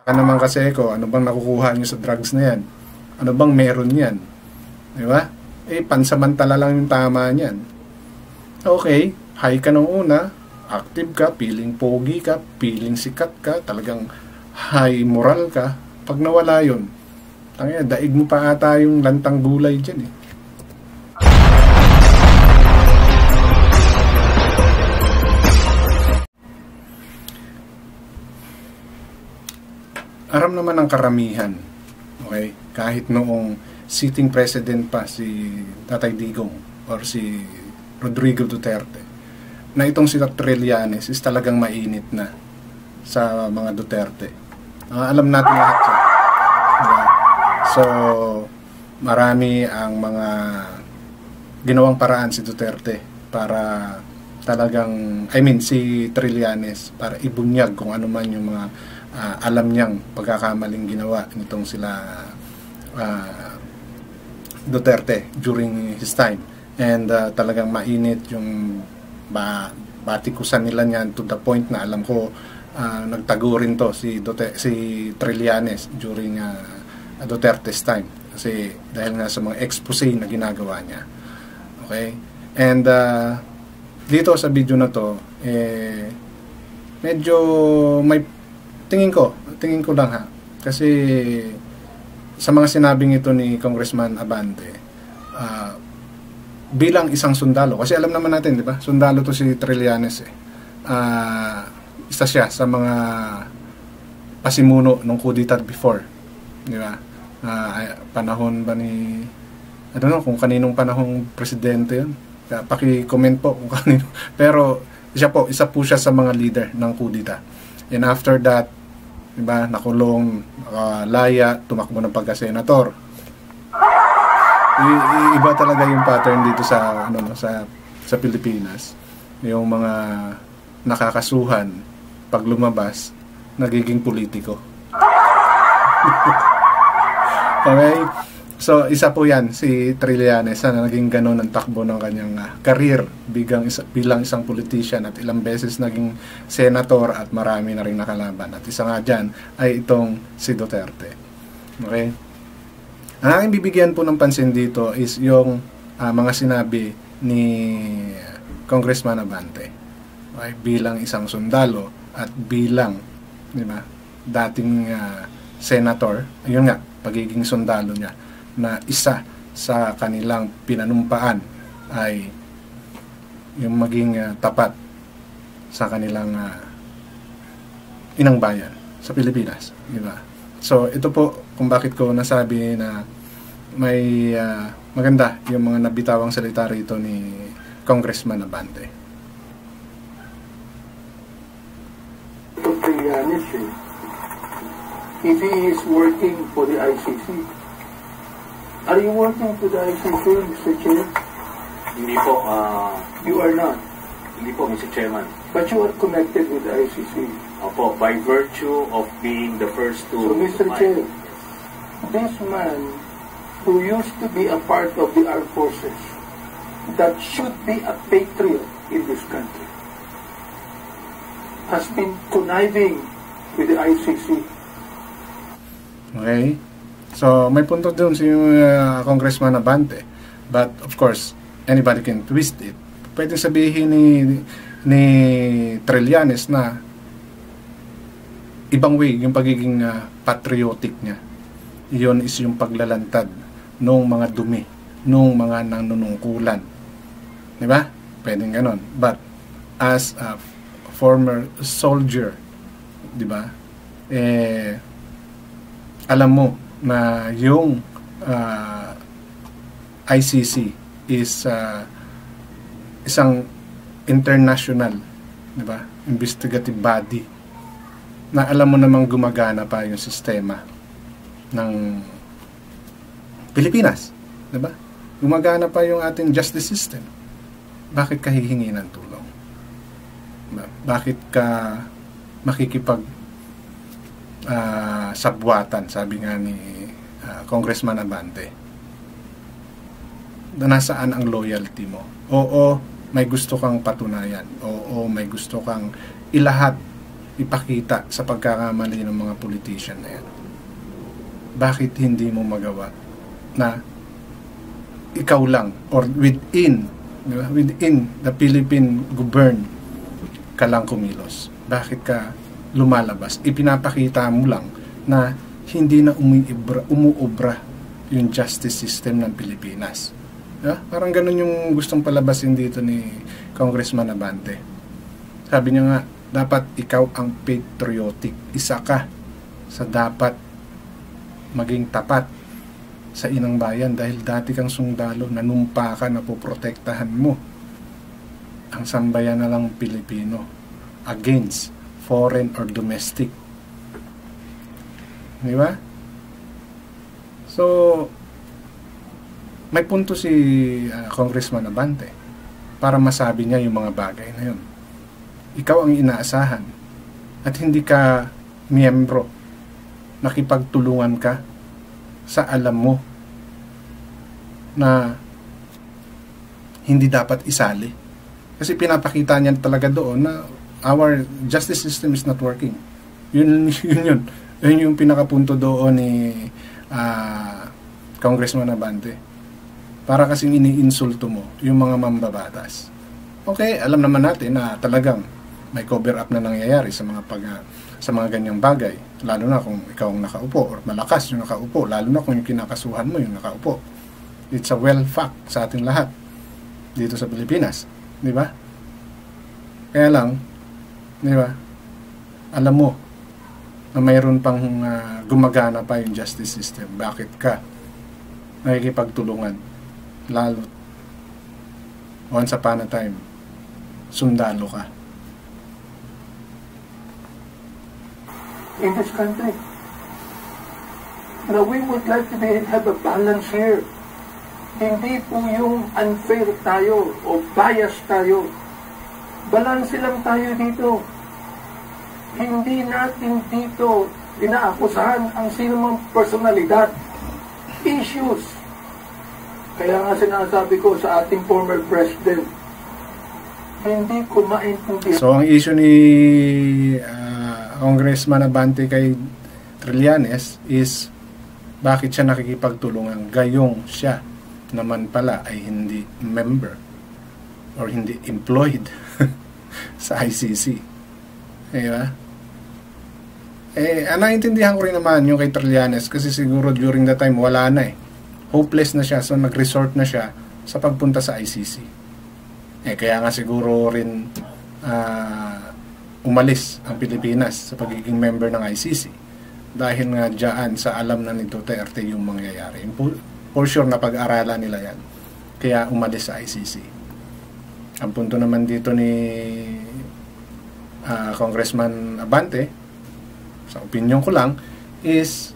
Ano naman kasi ko, ano bang nakukuha nyo sa drugs na yan? Ano bang meron yan? Di ba? Pansamantala lang yung tama niyan. Okay, high ka nung una, active ka, feeling pogi ka, feeling sikat ka, talagang high moral ka. Pag nawala yun, daig mo pa ata yung lantang gulay dyan eh. Aram naman ang karamihan, okay? Kahit noong sitting president pa si Tatay Digong or si Rodrigo Duterte, na itong si Trillanes is talagang mainit na sa mga Duterte. Alam natin lahat yan. Diba? So, marami ang mga ginawang paraan si Duterte para talagang, si Trillanes, para ibunyag kung ano man yung mga alam niyang pagkakamaling ginawa nitong sila Duterte during his time. And talagang mainit yung batikusan nila niyan to the point na alam ko nagtago rin to si Trillanes during Duterte's time. Kasi dahil nga sa mga expose na ginagawa niya. Okay? And dito sa video na to, medyo may tingin ko lang ha. Kasi sa mga sinabing ito ni Congressman Abante, bilang isang sundalo, kasi alam naman natin, di ba? Sundalo to si Trillanes eh. Isa siya sa mga pasimuno ng coup d'etat before, di ba? Panahon ba ni, I don't know kung kaninong panahong presidente yun. Paki-comment po kung kanino. Pero isa po siya sa mga leader ng coup d'etat. And after that, diba, nakulong, laya, tumakbo ng pagka-senator. Iba talaga yung pattern dito sa sa Pilipinas. Yung mga nakakasuhan pag lumabas, nagiging politiko. Okay? So, isa po yan, si Trillanes, na naging ganun ang takbo ng kanyang career bilang isang politician at ilang beses naging senator at marami na rin nakalaban. At isa nga dyan ay itong si Duterte. Okay? Ang aking bibigyan po ng pansin dito is yung mga sinabi ni Congressman Abante. Okay? Bilang isang sundalo at bilang, di ba, dating senator, ayun nga, pagiging sundalo niya, na isa sa kanilang pinanumpaan ay yung maging tapat sa kanilang inang bayan sa Pilipinas, di ba? So ito po kung bakit ko nasabi na may maganda yung mga nabitawang salita rito ni Congressman Abante. If he is working for the ICC, are you working for the ICC, Mr. Chair? Hindi po. You are not? Hindi po, Mr. Chairman. But you are connected with the ICC? Opo, by virtue of being the first to... So, Mr. Chair, this man who used to be a part of the armed forces, that should be a patriot in this country, has been conniving with the ICC. Okay? So, may punto doon si Congressman Abante. But, of course, anybody can twist it. Pwede sabihin ni Trillanes na ibang way yung pagiging patriotic niya. Iyon is yung paglalantad nung mga dumi, nung mga nanunungkulan. Diba? Pwedeng ganon. But, as a former soldier, diba? Alam mo na yung ICC is isang international, di ba, investigative body na alam mo namang gumagana pa yung sistema ng Pilipinas, di ba? Gumagana pa yung ating justice system. Bakit ka hihingi ng tulong? Diba? Bakit ka makikipag sabwatan, sabi nga ni Congressman Abante, na nasaan ang loyalty mo? Oo, may gusto kang patunayan. Oo, may gusto kang ilahat ipakita sa pagkakamali ng mga politician na yan. Bakit hindi mo magawa na ikaw lang or within the Philippine govern ka lang kumilos? Bakit ka lumalabas? Ipinapakita mo lang na hindi na umuobra yung justice system ng Pilipinas. Parang ganun yung gustong palabasin dito ni Congressman Abante. Sabi niya nga, dapat ikaw ang patriotic. Isa ka sa dapat maging tapat sa inang bayan dahil dati kang sundalo, nanumpa ka na poprotektahan mo ang sambayan na lang Pilipino against foreign or domestic. Di ba? So, may punto si Congressman Abante para masabi niya yung mga bagay na yun. Ikaw ang inaasahan at hindi ka miyembro, nakipagtulungan ka sa alam mo na hindi dapat isali. Kasi pinapakita niya talaga doon na our justice system is not working. Yun yung pinakapunto doon ni Congressman Abante. Para kasing iniinsulto mo yung mga mambabatas. Okay, alam naman natin na talagang may cover up na nangyayari sa mga ganyang bagay, lalo na kung ikaw ang nakaupo or malakas yung nakaupo, lalo na kung yung kinakasuhan mo yung nakaupo. It's a well fact sa ating lahat dito sa Pilipinas, di ba? Kaya lang, di ba? Alam mo na mayroon pang gumagana pa yung justice system. Bakit ka nakikipagtulungan? Lalo once upon a time, sundalo ka. In this country. Now, we would like to have a balance here. Hindi po yung unfair tayo o bias tayo. Balance lang tayo dito. Hindi natin dito inaakusahan ang sinumang personalidad. Issues. Kaya nga sinasabi ko sa ating former president, hindi ko maintindihan. So, ang issue ni Congressman Abante kay Trillanes is bakit siya nakikipagtulungan gayong siya naman pala ay hindi member or hindi employed sa ICC. Diba? Naintindihan ko rin naman yung kay Trillanes kasi siguro during the time wala na hopeless na siya, so nag-resort na siya sa pagpunta sa ICC. Kaya nga siguro rin umalis ang Pilipinas sa pagiging member ng ICC dahil nga dyan sa alam na ni Duterte yung mangyayari. For sure na pag-aralan nila yan. Kaya umalis sa ICC. Ang punto naman dito ni Congressman Abante, sa opinion ko lang, is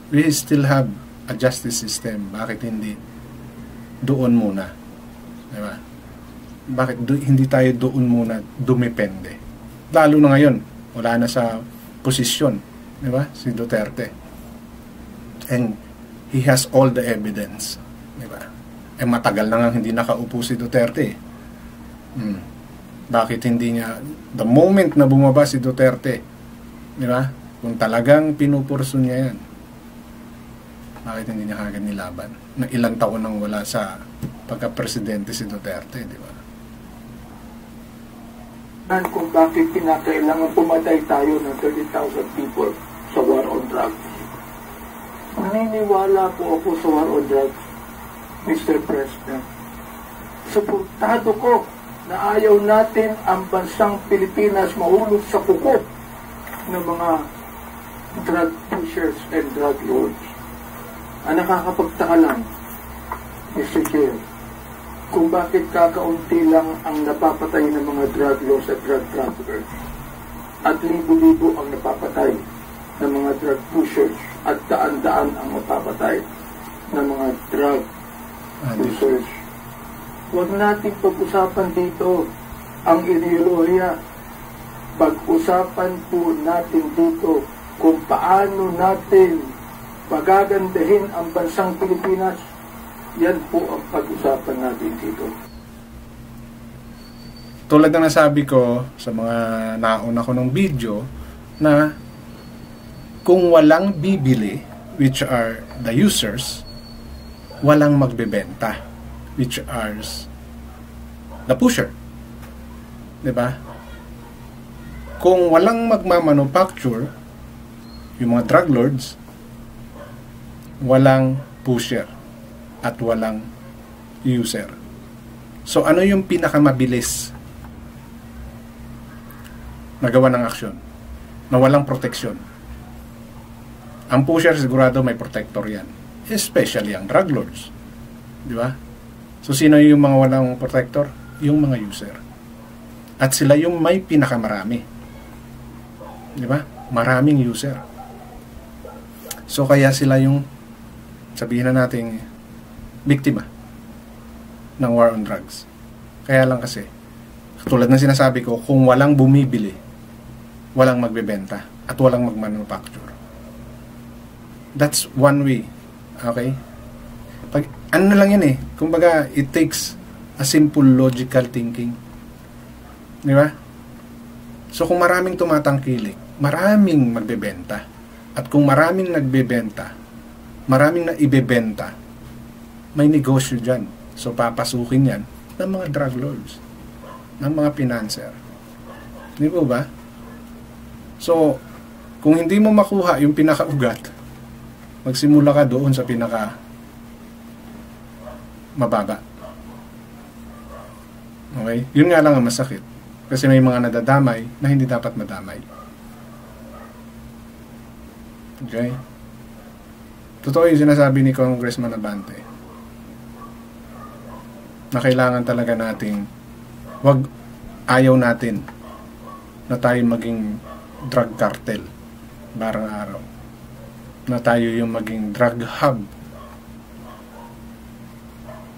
we still have a justice system. Bakit hindi doon muna? Diba? Bakit hindi tayo doon muna dumepende? Lalo na ngayon, wala na sa posisyon, di ba? Si Duterte. And he has all the evidence, di ba? Matagal na nga hindi nakaupo si Duterte. Bakit hindi niya, the moment na bumaba si Duterte, di ba? Kung talagang pinupurso niya yan, bakit hindi niya kagad nilaban? Na ilang taon nang wala sa pagka-presidente si Duterte, di ba? Kung bakit kinakailangan pumatay tayo ng 30,000 people sa war on drugs. Naniniwala po ako sa war on drugs, Mr. President. Suportado ko na ayaw natin ang bansang Pilipinas mahulog sa kuko ng mga drug pushers and drug lords. Ang nakakapagtaka lang, Mr. Chair, kung bakit kakaunti lang ang napapatay ng mga drug lords at drug traffickers at libo-libo ang napapatay ng mga drug pushers at daan-daan ang napapatay ng mga drug pushers. Huwag natin pag-usapan dito ang ideolohiya. Pag-usapan po natin dito kung paano natin pagagandahin ang bansang Pilipinas. Yan po ang pag-usapan natin dito. tulad ng nasabi ko sa mga nauna ko ng video, na kung walang bibili, which are the users, walang magbebenta, which are the pusher. Diba? Kung walang magmamanufacture, yung mga drug lords, walang pusher at walang user. So ano yung pinakamabilis na gawa ng aksyon na walang proteksyon? Ang pusher sigurado may protector yan, especially ang drug lords, di ba? So sino yung mga walang protector? Yung mga user. At sila yung may pinakamarami, di ba? Maraming user. So kaya sila yung, sabihin na natin, biktima ng war on drugs. Kaya lang kasi, tulad ng sinasabi ko, kung walang bumibili, walang magbebenta at walang magmanufacture. That's one way. Okay? Ano na lang yan kumbaga, it takes a simple logical thinking. Di ba? So kung maraming tumatangkilik, maraming magbebenta. At kung maraming nagbebenta, maraming na ibebenta, may negosyo dyan. So papasukin yan ng mga drug lords, ng mga financer. Di ba? So, kung hindi mo makuha yung pinakaugat, magsimula ka doon sa pinaka mababa. Okay? Yun nga lang ang masakit. Kasi may mga nadadamay na hindi dapat madamay. Okay? Totoo yung sinasabi ni Congressman Abante na kailangan talaga nating ayaw natin na tayo maging drug cartel barang araw, na tayo yung maging drug hub,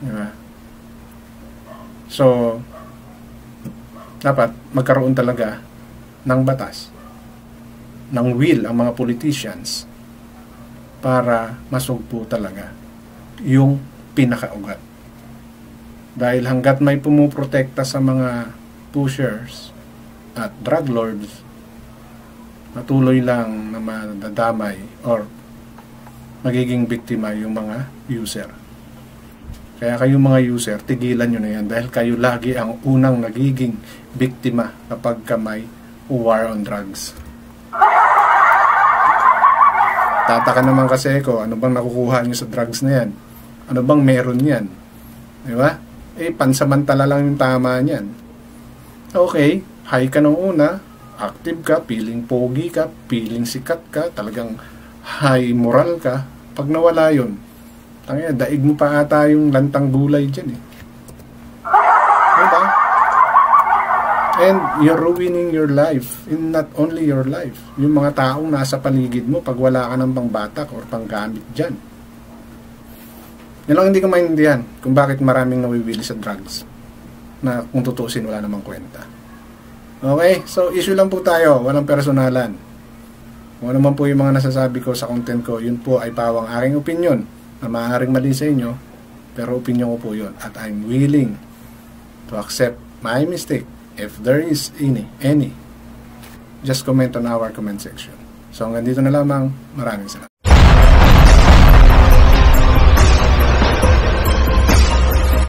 diba? So dapat magkaroon talaga ng batas, ng will ang mga politicians para masugpo talaga yung pinakaugat. Dahil hanggat may pumuprotekta sa mga pushers at drug lords, patuloy lang na madadamay or magiging biktima yung mga user. Kaya kayong mga user, tigilan nyo na yan dahil kayo lagi ang unang nagiging biktima kapag may war on drugs. Tataka naman kasi ko, ano bang nakukuha nyo sa drugs na yan? Ano bang meron yan? Di ba? Pansamantala lang yung tama niyan. Okay, high ka nung una, active ka, feeling pogi ka, feeling sikat ka, talagang high moral ka. Pag nawala yun, daig mo pa ata yung lantang gulay dyan diba? And you're ruining your life, and not only your life, yung mga taong nasa paligid mo pag wala ka ng pangbatak or panggamit dyan. Yan lang hindi ko maintindihan kung bakit maraming nawiwili sa drugs na kung tutusin wala namang kwenta. Okay, so issue lang po tayo, walang personalan. Kung ano man po yung mga nasasabi ko sa content ko, yun po ay pawang aking opinion na maaaring mali sa inyo, pero opinion ko po yun. At I'm willing to accept my mistake if there is any. Just comment on our comment section. So hanggang dito na lamang, maraming salamat.